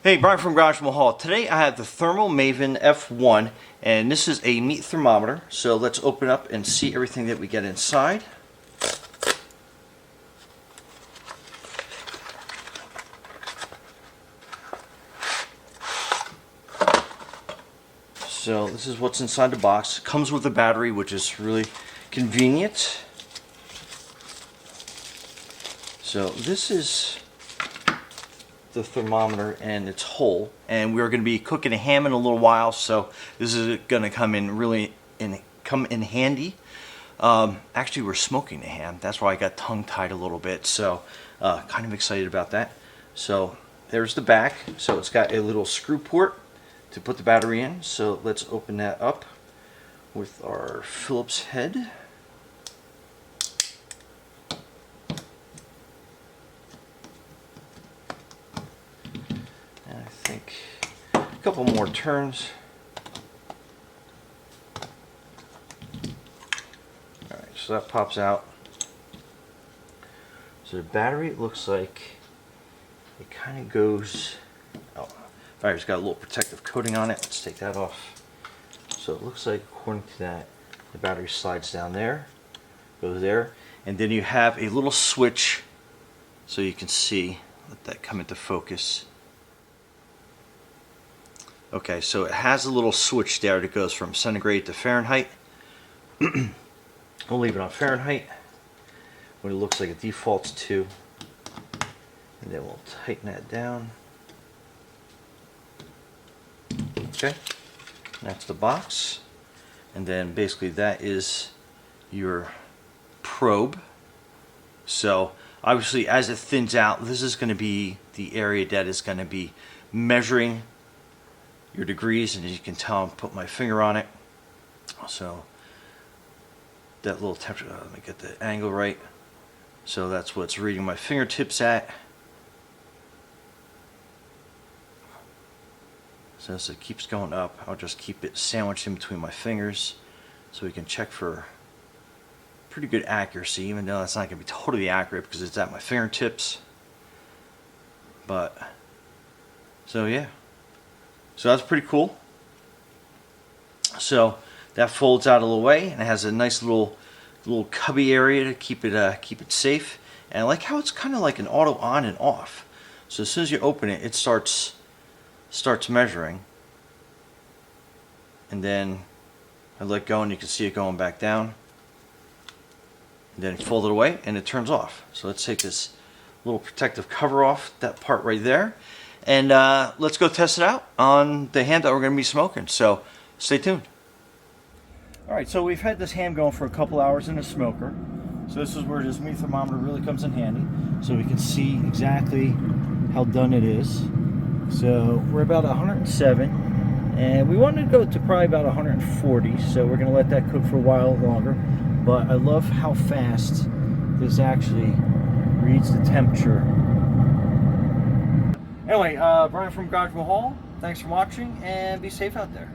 Hey, Brian from Garage Mahal. Today I have the ThermoMaven F1, and this is a meat thermometer. So let's open up and see everything that we get inside. So this is what's inside the box. It comes with a battery, which is really convenient. So this is the thermometer and its hole, and we're going to be cooking a ham in a little while, so this is going to come in handy. Actually, we're smoking the ham. That's why I got tongue tied a little bit, so kind of excited about that. So there's the back. So it's got a little screw port to put the battery in. So let's open that up with our Phillips head. And I think a couple more turns. Alright, so that pops out. So the battery, it looks like it kind of goes, oh, battery's got a little protective coating on it. Let's take that off. So it looks like, according to that, the battery slides down there, goes there, and then you have a little switch so you can see. Let that come into focus. Okay, so it has a little switch there that goes from centigrade to Fahrenheit. We'll leave it on Fahrenheit when it looks like it defaults to, and then we'll tighten that down. Okay, that's the box, and then basically that is your probe. So obviously, as it thins out, this is going to be the area that is going to be measuring your degrees, and as you can tell, I'm putting my finger on it. So that little temperature, let me get the angle right. So that's what's reading my fingertips at. So as it keeps going up, I'll just keep it sandwiched in between my fingers so we can check for pretty good accuracy, even though that's not going to be totally accurate because it's at my fingertips. But, so yeah. So that's pretty cool. So that folds out a little way, and it has a nice little cubby area to keep it safe. And I like how it's kind of like an auto on and off. So as soon as you open it, it starts measuring, and then I let go and you can see it going back down, and then fold it away and it turns off. So let's take this little protective cover off, that part right there, and let's go test it out on the ham that we're going to be smoking. So stay tuned. Alright, so we've had this ham going for a couple hours in the smoker. So this is where this meat thermometer really comes in handy, so we can see exactly how done it is. So we're about 107, and we wanted to go to probably about 140, so we're going to let that cook for a while longer. But I love how fast this actually reads the temperature. Anyway, Brian from Garage Mahal, thanks for watching, and be safe out there.